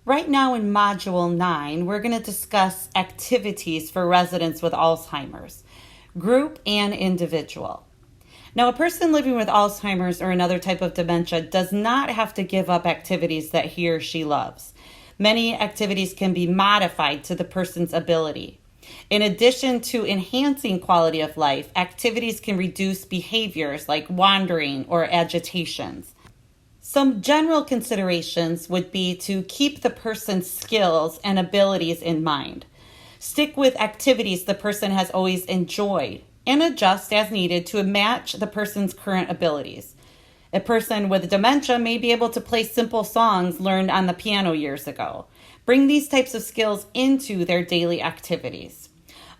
Right now in Module 9, we're going to discuss activities for residents with Alzheimer's, group and individual. Now, a person living with Alzheimer's or another type of dementia does not have to give up activities that he or she loves. Many activities can be modified to the person's ability. In addition to enhancing quality of life, activities can reduce behaviors like wandering or agitations. Some general considerations would be to keep the person's skills and abilities in mind. Stick with activities the person has always enjoyed and adjust as needed to match the person's current abilities. A person with dementia may be able to play simple songs learned on the piano years ago. Bring these types of skills into their daily activities.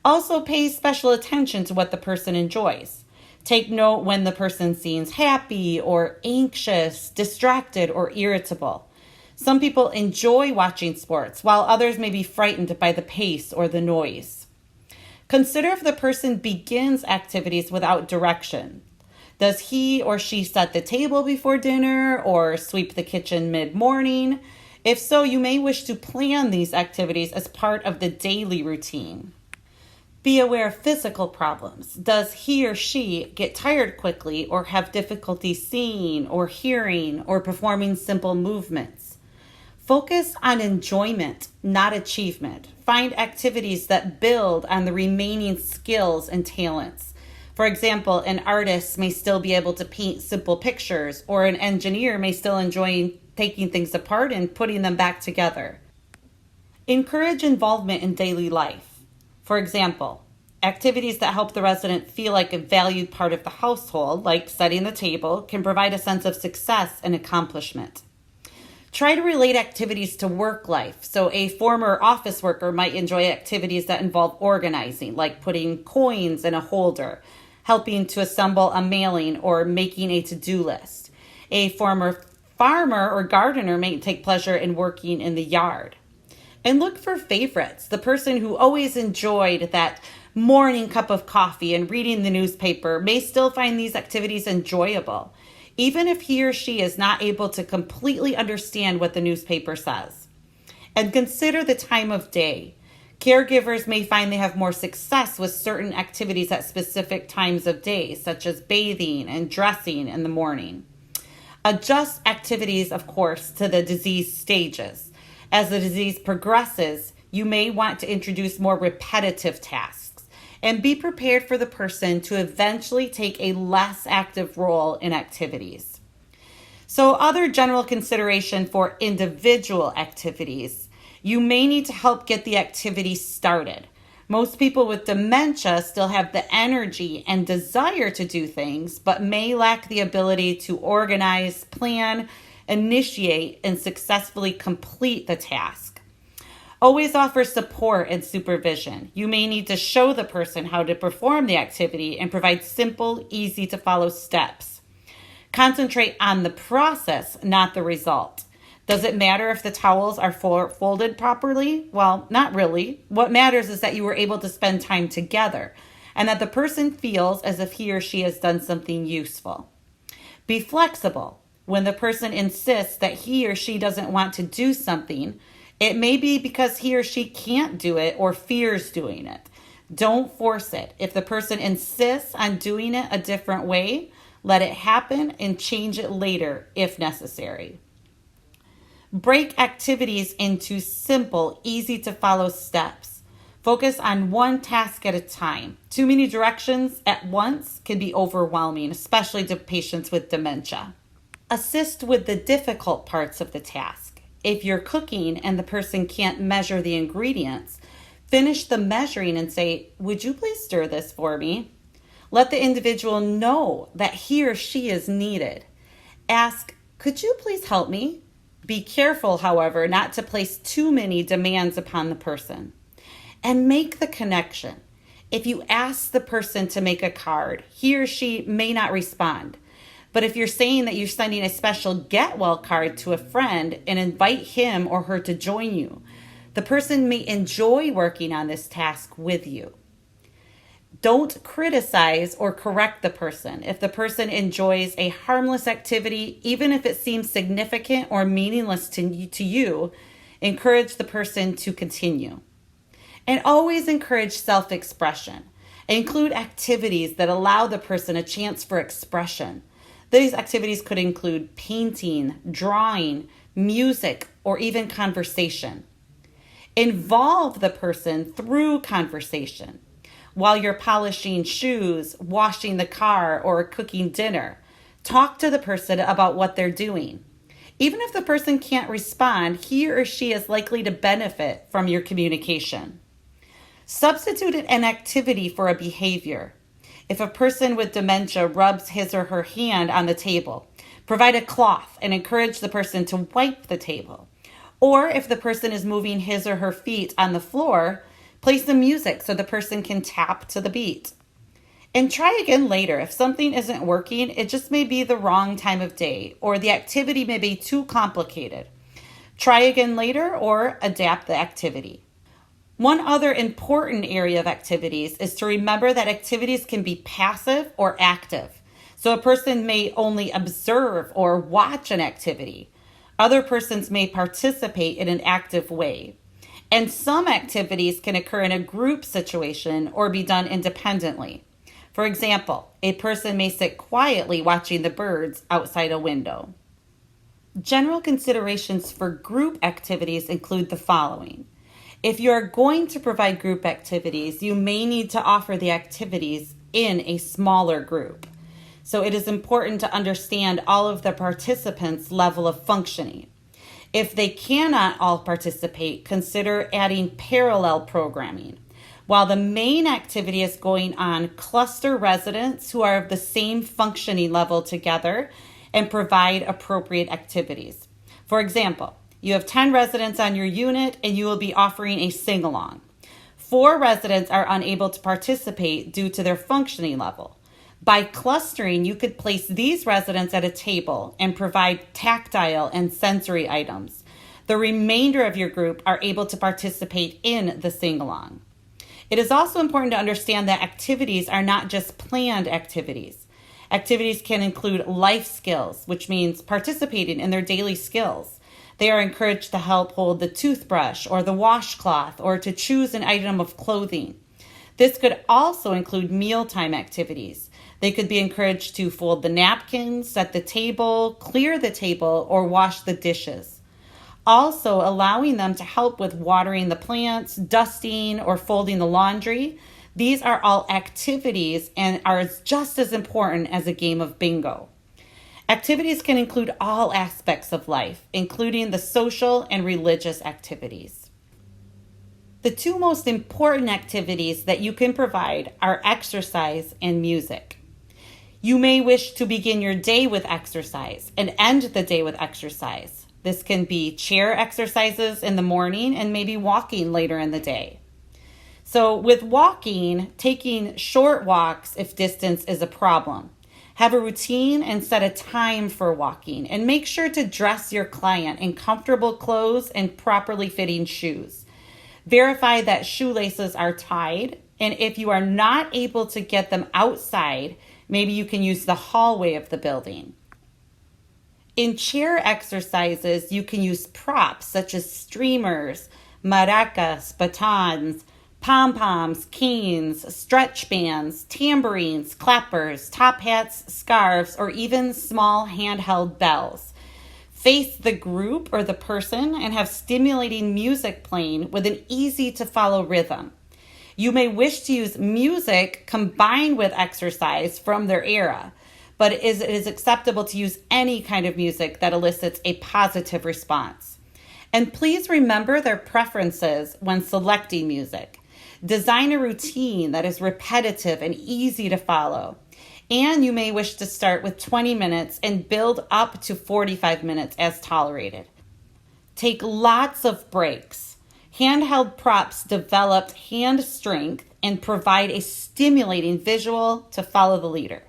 Also pay special attention to what the person enjoys. Take note when the person seems happy or anxious, distracted, or irritable. Some people enjoy watching sports, while others may be frightened by the pace or the noise. Consider if the person begins activities without direction. Does he or she set the table before dinner or sweep the kitchen mid-morning? If so, you may wish to plan these activities as part of the daily routine. Be aware of physical problems. Does he or she get tired quickly or have difficulty seeing or hearing or performing simple movements? Focus on enjoyment, not achievement. Find activities that build on the remaining skills and talents. For example, an artist may still be able to paint simple pictures, or an engineer may still enjoy taking things apart and putting them back together. Encourage involvement in daily life. For example, activities that help the resident feel like a valued part of the household, like setting the table, can provide a sense of success and accomplishment. Try to relate activities to work life. So a former office worker might enjoy activities that involve organizing, like putting coins in a holder, helping to assemble a mailing, or making a to-do list. A former farmer or gardener may take pleasure in working in the yard. And look for favorites. The person who always enjoyed that morning cup of coffee and reading the newspaper may still find these activities enjoyable, even if he or she is not able to completely understand what the newspaper says. And consider the time of day. Caregivers may find they have more success with certain activities at specific times of day, such as bathing and dressing in the morning. Adjust activities, of course, to the disease stages. As the disease progresses, you may want to introduce more repetitive tasks and be prepared for the person to eventually take a less active role in activities. So, other general consideration for individual activities, you may need to help get the activity started. Most people with dementia still have the energy and desire to do things, but may lack the ability to organize, plan, initiate, and successfully complete the task. Always offer support and supervision. You may need to show the person how to perform the activity and provide simple, easy to follow steps. Concentrate on the process, not the result. Does it matter if the towels are folded properly? Well, not really. What matters is that you were able to spend time together and that the person feels as if he or she has done something useful. Be flexible. When the person insists that he or she doesn't want to do something, it may be because he or she can't do it or fears doing it. Don't force it. If the person insists on doing it a different way, let it happen and change it later if necessary. Break activities into simple, easy to follow steps. Focus on one task at a time. Too many directions at once can be overwhelming, especially to patients with dementia. Assist with the difficult parts of the task. If you're cooking and the person can't measure the ingredients, finish the measuring and say, "Would you please stir this for me?" Let the individual know that he or she is needed. Ask, "Could you please help me?" Be careful, however, not to place too many demands upon the person. And make the connection. If you ask the person to make a card, he or she may not respond. But if you're saying that you're sending a special get well card to a friend and invite him or her to join you, the person may enjoy working on this task with you. Don't criticize or correct the person. If the person enjoys a harmless activity, even if it seems significant or meaningless to you, Encourage the person to continue. And always encourage self-expression. Include activities that allow the person a chance for expression. These activities could include painting, drawing, music, or even conversation. Involve the person through conversation. While you're polishing shoes, washing the car, or cooking dinner, talk to the person about what they're doing. Even if the person can't respond, he or she is likely to benefit from your communication. Substitute an activity for a behavior. If a person with dementia rubs his or her hand on the table, provide a cloth and encourage the person to wipe the table. Or if the person is moving his or her feet on the floor, play some music so the person can tap to the beat. And try again later. If something isn't working, it just may be the wrong time of day, or the activity may be too complicated. Try again later or adapt the activity. One other important area of activities is to remember that activities can be passive or active. So a person may only observe or watch an activity. Other persons may participate in an active way. And some activities can occur in a group situation or be done independently. For example, a person may sit quietly watching the birds outside a window. General considerations for group activities include the following. If you are going to provide group activities, you may need to offer the activities in a smaller group. So it is important to understand all of the participants' level of functioning. If they cannot all participate, consider adding parallel programming. While the main activity is going on, cluster residents who are of the same functioning level together and provide appropriate activities. For example, you have 10 residents on your unit and you will be offering a sing-along. 4 residents are unable to participate due to their functioning level. By clustering, you could place these residents at a table and provide tactile and sensory items. The remainder of your group are able to participate in the sing-along. It is also important to understand that activities are not just planned activities. Activities can include life skills, which means participating in their daily skills. They are encouraged to help hold the toothbrush or the washcloth or to choose an item of clothing. This could also include mealtime activities. They could be encouraged to fold the napkins, set the table, clear the table, or wash the dishes. Also, allowing them to help with watering the plants, dusting, or folding the laundry. These are all activities and are just as important as a game of bingo. Activities can include all aspects of life, including the social and religious activities. The 2 most important activities that you can provide are exercise and music. You may wish to begin your day with exercise and end the day with exercise. This can be chair exercises in the morning and maybe walking later in the day. So with walking, taking short walks if distance is a problem. Have a routine and set a time for walking, and make sure to dress your client in comfortable clothes and properly fitting shoes. Verify that shoelaces are tied, and if you are not able to get them outside, maybe you can use the hallway of the building. In chair exercises, you can use props such as streamers, maracas, batons, pom-poms, canes, stretch bands, tambourines, clappers, top hats, scarves, or even small handheld bells. Face the group or the person and have stimulating music playing with an easy-to-follow rhythm. You may wish to use music combined with exercise from their era, but it is acceptable to use any kind of music that elicits a positive response. And please remember their preferences when selecting music. Design a routine that is repetitive and easy to follow. And you may wish to start with 20 minutes and build up to 45 minutes as tolerated. Take lots of breaks. Handheld props develop hand strength and provide a stimulating visual to follow the leader.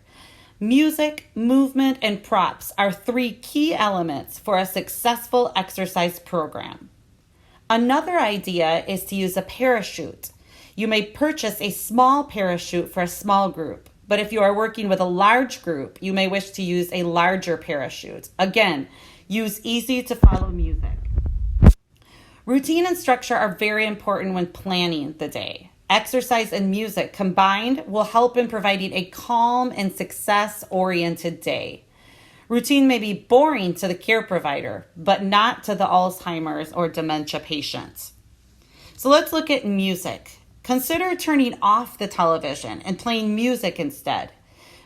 Music, movement, and props are 3 key elements for a successful exercise program. Another idea is to use a parachute. You may purchase a small parachute for a small group, but if you are working with a large group, you may wish to use a larger parachute. Again, use easy to follow music. Routine and structure are very important when planning the day. Exercise and music combined will help in providing a calm and success-oriented day. Routine may be boring to the care provider, but not to the Alzheimer's or dementia patient. So let's look at music. Consider turning off the television and playing music instead.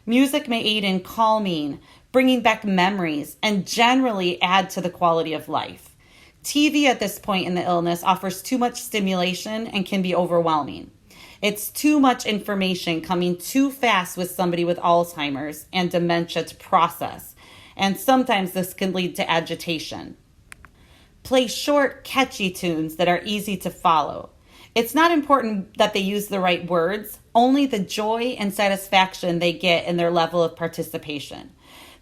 Music may aid in calming, bringing back memories, and generally add to the quality of life. TV at this point in the illness offers too much stimulation and can be overwhelming. It's too much information coming too fast with somebody with Alzheimer's and dementia to process, and sometimes this can lead to agitation. Play short, catchy tunes that are easy to follow. It's not important that they use the right words, only the joy and satisfaction they get in their level of participation.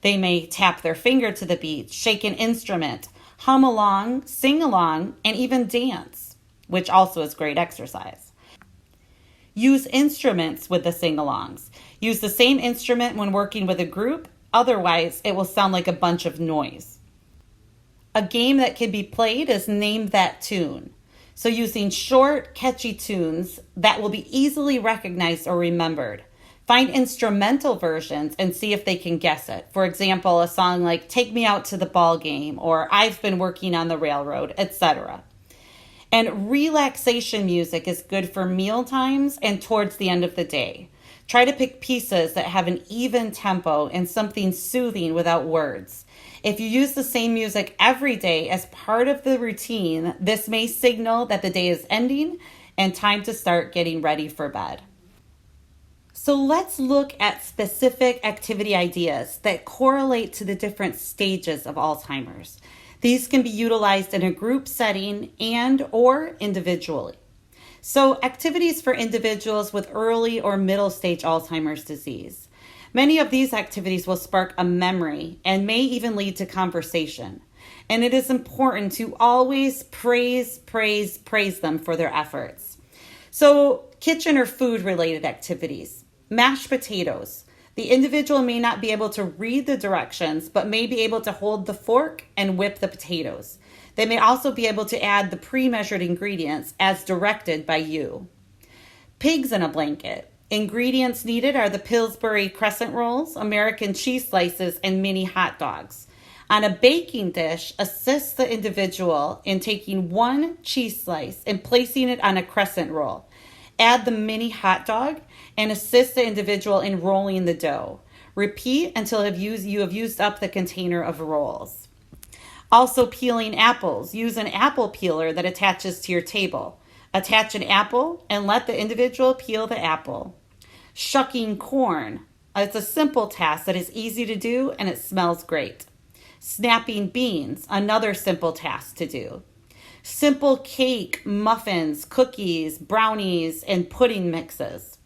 They may tap their finger to the beat, shake an instrument, hum along, sing along, and even dance, which also is great exercise. Use instruments with the sing-alongs. Use the same instrument when working with a group, otherwise it will sound like a bunch of noise. A game that can be played is Name That Tune. So using short, catchy tunes that will be easily recognized or remembered. Find instrumental versions and see if they can guess it. For example, a song like Take Me Out to the Ball Game or I've Been Working on the Railroad, etc. And relaxation music is good for meal times and towards the end of the day. Try to pick pieces that have an even tempo and something soothing without words. If you use the same music every day as part of the routine, this may signal that the day is ending and time to start getting ready for bed. So let's look at specific activity ideas that correlate to the different stages of Alzheimer's. These can be utilized in a group setting and or individually. So activities for individuals with early or middle stage Alzheimer's disease. Many of these activities will spark a memory and may even lead to conversation. And it is important to always praise them for their efforts. So kitchen or food related activities. Mashed potatoes. The individual may not be able to read the directions, but may be able to hold the fork and whip the potatoes. They may also be able to add the pre-measured ingredients as directed by you. Pigs in a blanket. Ingredients needed are the Pillsbury crescent rolls, American cheese slices, and mini hot dogs. On a baking dish, assist the individual in taking one cheese slice and placing it on a crescent roll. Add the mini hot dog and assist the individual in rolling the dough. Repeat until you have used up the container of rolls. Also peeling apples. Use an apple peeler that attaches to your table. Attach an apple and let the individual peel the apple. Shucking corn. It's a simple task that is easy to do and it smells great. Snapping beans. Another simple task to do. Simple cake, muffins, cookies, brownies, and pudding mixes.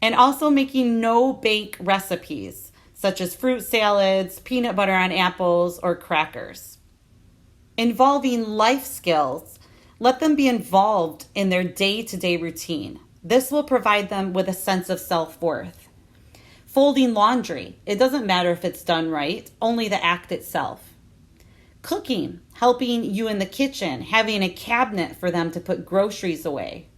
And also making no-bake recipes, such as fruit salads, peanut butter on apples, or crackers. Involving life skills. Let them be involved in their day-to-day routine. This will provide them with a sense of self-worth. Folding laundry. It doesn't matter if it's done right, only the act itself. Cooking, helping you in the kitchen, having a cabinet for them to put groceries away.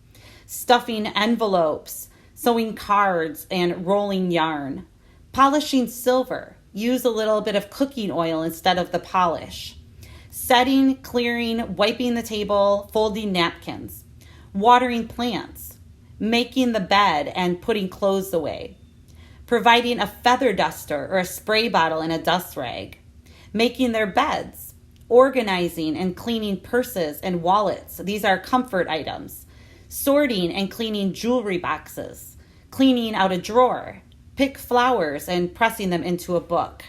Stuffing envelopes, sewing cards, and rolling yarn. Polishing silver. Use a little bit of cooking oil instead of the polish. Setting, clearing, wiping the table, folding napkins. Watering plants. Making the bed and putting clothes away. Providing a feather duster or a spray bottle and a dust rag. Making their beds. Organizing and cleaning purses and wallets. These are comfort items. Sorting and cleaning jewelry boxes. Cleaning out a drawer. Pick flowers and pressing them into a book.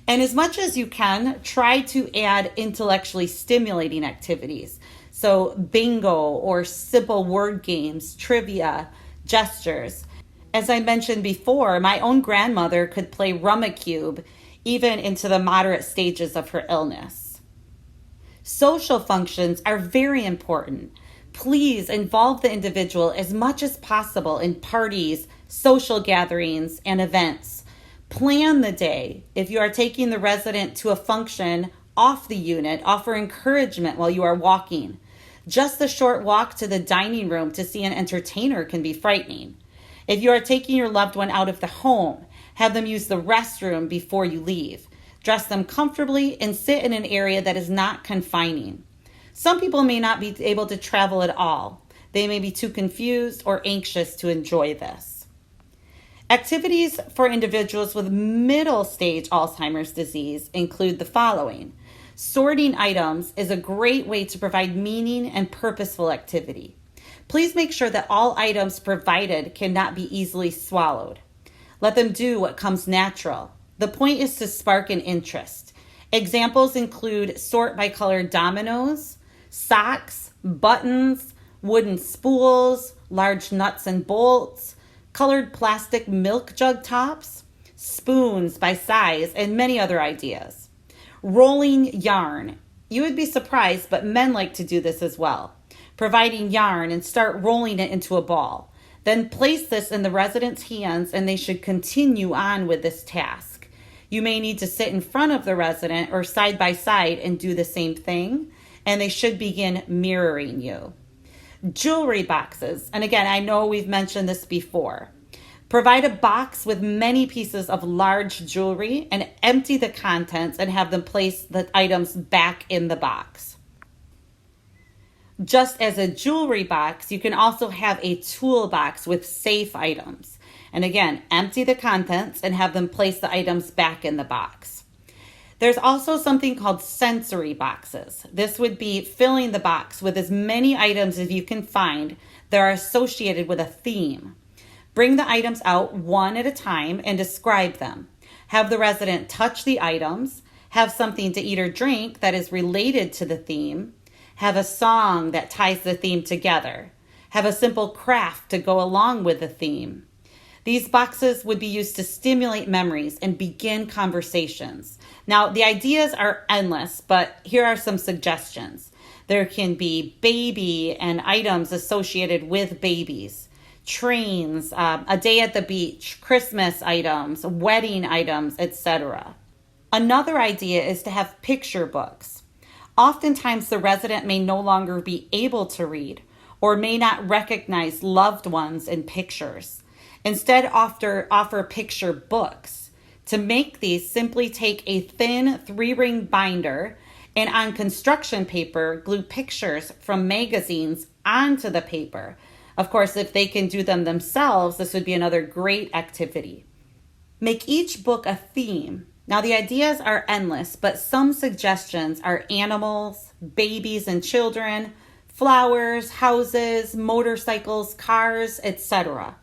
And as much as you can, try to add intellectually stimulating activities. So bingo or simple word games, trivia, gestures. As I mentioned before, my own grandmother could play Rummikub even into the moderate stages of her illness. Social functions are very important. Please involve the individual as much as possible in parties, social gatherings, and events. Plan the day. If you are taking the resident to a function off the unit, offer encouragement while you are walking. Just the short walk to the dining room to see an entertainer can be frightening. If you are taking your loved one out of the home, have them use the restroom before you leave. Dress them comfortably and sit in an area that is not confining. Some people may not be able to travel at all. They may be too confused or anxious to enjoy this. Activities for individuals with middle stage Alzheimer's disease include the following. Sorting items is a great way to provide meaning and purposeful activity. Please make sure that all items provided cannot be easily swallowed. Let them do what comes natural. The point is to spark an interest. Examples include sort by color dominoes, socks, buttons, wooden spools, large nuts and bolts, colored plastic milk jug tops, spoons by size, and many other ideas. Rolling yarn. You would be surprised, but men like to do this as well. Providing yarn and start rolling it into a ball. Then place this in the resident's hands and they should continue on with this task. You may need to sit in front of the resident or side by side and do the same thing, and they should begin mirroring you. Jewelry boxes. And again, I know we've mentioned this before. Provide a box with many pieces of large jewelry and empty the contents and have them place the items back in the box. Just as a jewelry box, you can also have a toolbox with safe items. And again, empty the contents and have them place the items back in the box. There's also something called sensory boxes. This would be filling the box with as many items as you can find that are associated with a theme. Bring the items out one at a time and describe them. Have the resident touch the items, have something to eat or drink that is related to the theme, have a song that ties the theme together, have a simple craft to go along with the theme. These boxes would be used to stimulate memories and begin conversations. Now, the ideas are endless, but here are some suggestions. There can be baby and items associated with babies, trains, a day at the beach, Christmas items, wedding items, etc. Another idea is to have picture books. Oftentimes, the resident may no longer be able to read or may not recognize loved ones in pictures. Instead, offer picture books. To make these, simply take a thin 3-ring binder and on construction paper, glue pictures from magazines onto the paper. Of course, if they can do them themselves, this would be another great activity. Make each book a theme. Now, the ideas are endless, but some suggestions are animals, babies and children, flowers, houses, motorcycles, cars, etc.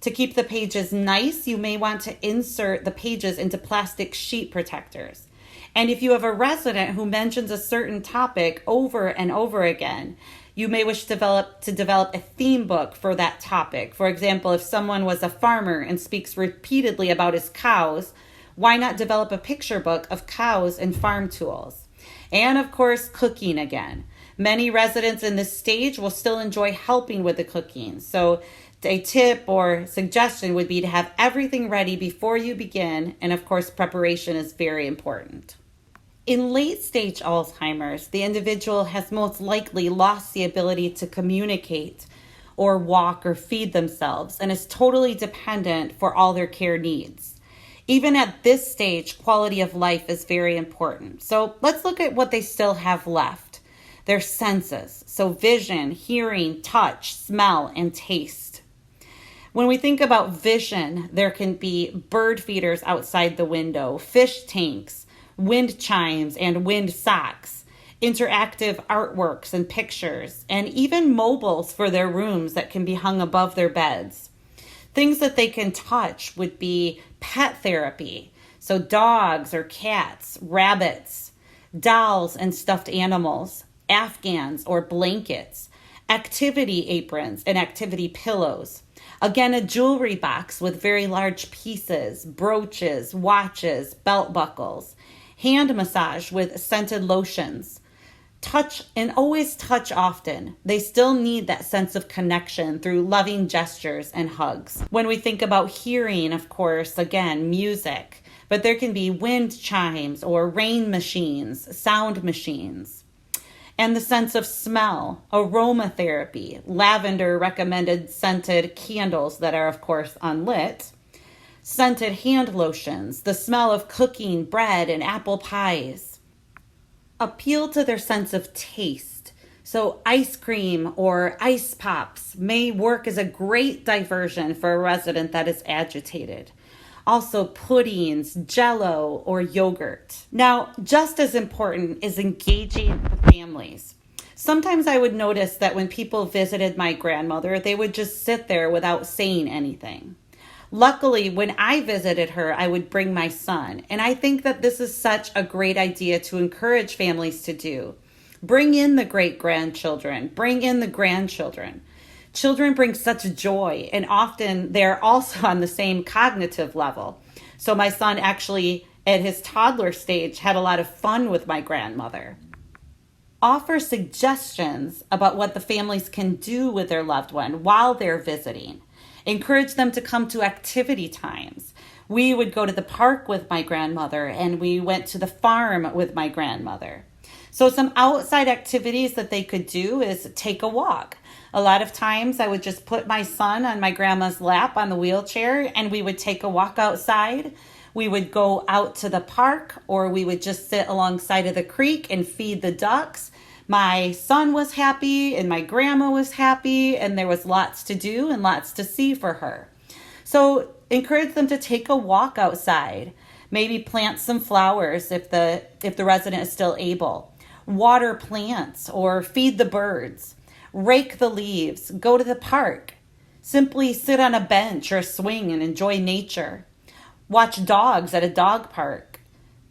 To keep the pages nice, you may want to insert the pages into plastic sheet protectors. And if you have a resident who mentions a certain topic over and over again, you may wish to develop a theme book for that topic. For example, if someone was a farmer and speaks repeatedly about his cows, why not develop a picture book of cows and farm tools? And of course, cooking again. Many residents in this stage will still enjoy helping with the cooking. So a tip or suggestion would be to have everything ready before you begin. And of course, preparation is very important. In late-stage Alzheimer's, the individual has most likely lost the ability to communicate or walk or feed themselves and is totally dependent for all their care needs. Even at this stage, quality of life is very important. So let's look at what they still have left. Their senses, so vision, hearing, touch, smell, and taste. When we think about vision, there can be bird feeders outside the window, fish tanks, wind chimes and wind socks, interactive artworks and pictures, and even mobiles for their rooms that can be hung above their beds. Things that they can touch would be pet therapy, so dogs or cats, rabbits, dolls and stuffed animals, afghans or blankets, activity aprons and activity pillows. Again, a jewelry box with very large pieces, brooches, watches, belt buckles, hand massage with scented lotions. Touch and always touch often. They still need that sense of connection through loving gestures and hugs. When we think about hearing, of course, again, music, but there can be wind chimes or rain machines, sound machines. And the sense of smell, aromatherapy, lavender recommended scented candles that are, of course, unlit, scented hand lotions, the smell of cooking bread and apple pies. Appeal to their sense of taste. So ice cream or ice pops may work as a great diversion for a resident that is agitated. Also puddings, jello, or yogurt. Now, just as important is engaging the families. Sometimes I would notice that when people visited my grandmother, they would just sit there without saying anything. Luckily, when I visited her, I would bring my son. And I think that this is such a great idea to encourage families to do. Bring in the great-grandchildren, bring in the grandchildren. Children bring such joy, and often they're also on the same cognitive level. So my son actually, at his toddler stage, had a lot of fun with my grandmother. Offer suggestions about what the families can do with their loved one while they're visiting. Encourage them to come to activity times. We would go to the park with my grandmother, and we went to the farm with my grandmother. So some outside activities that they could do is take a walk. A lot of times I would just put my son on my grandma's lap on the wheelchair, and we would take a walk outside. We would go out to the park, or we would just sit alongside of the creek and feed the ducks. My son was happy and my grandma was happy, and there was lots to do and lots to see for her. So encourage them to take a walk outside. Maybe plant some flowers if the resident is still able. Water plants or feed the birds. Rake the leaves. Go to the park. Simply sit on a bench or a swing and enjoy nature. Watch dogs at a dog park.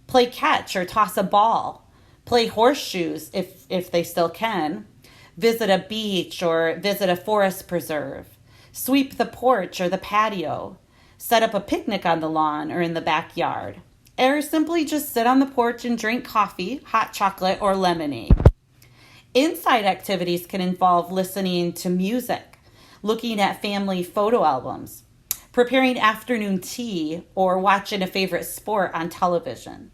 Play catch or toss a ball. Play horseshoes if they still can. Visit a beach or visit a forest preserve. Sweep the porch or the patio. Set up a picnic on the lawn or in the backyard. Or simply just sit on the porch and drink coffee, hot chocolate, or lemonade. Inside activities can involve listening to music, looking at family photo albums, preparing afternoon tea, or watching a favorite sport on television.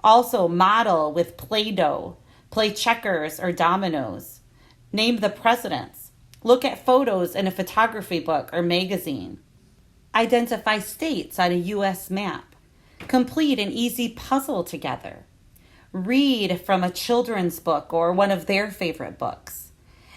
Also, model with Play-Doh, play checkers or dominoes. Name the presidents. Look at photos in a photography book or magazine. Identify states on a U.S. map. Complete an easy puzzle together. Read from a children's book or one of their favorite books.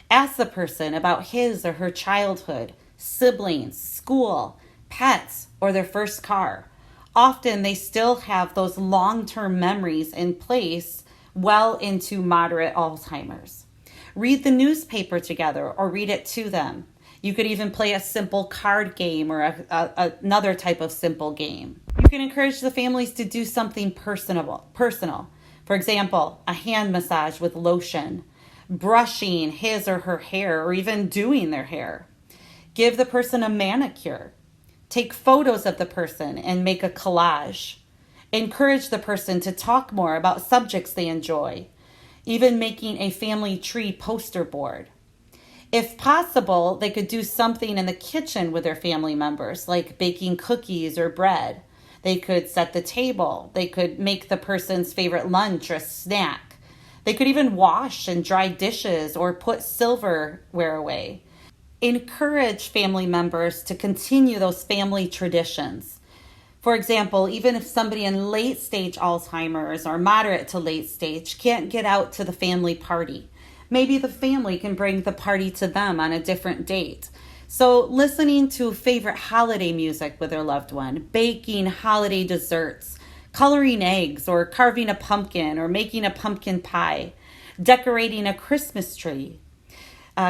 Ask the person about his or her childhood, siblings, school, pets, or their first car. Often they still have those long-term memories in place well into moderate Alzheimer's. Read the newspaper together or read it to them. You could even play a simple card game or another type of simple game. You can encourage the families to do something personal. For example, a hand massage with lotion, brushing his or her hair, or even doing their hair. Give the person a manicure. Take photos of the person and make a collage. Encourage the person to talk more about subjects they enjoy, even making a family tree poster board. If possible, they could do something in the kitchen with their family members, like baking cookies or bread. They could set the table. They could make the person's favorite lunch or snack. They could even wash and dry dishes or put silverware away. Encourage family members to continue those family traditions. For example, even if somebody in late stage Alzheimer's or moderate to late stage can't get out to the family party, maybe the family can bring the party to them on a different date. So listening to favorite holiday music with their loved one, baking holiday desserts, coloring eggs or carving a pumpkin or making a pumpkin pie, decorating a Christmas tree,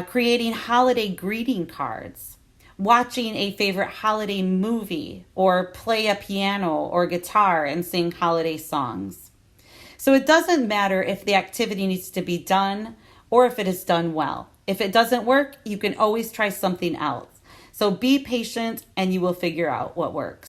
creating holiday greeting cards, watching a favorite holiday movie, or play a piano or guitar and sing holiday songs. So it doesn't matter if the activity needs to be done or if it is done well. If it doesn't work, you can always try something else. So be patient and you will figure out what works.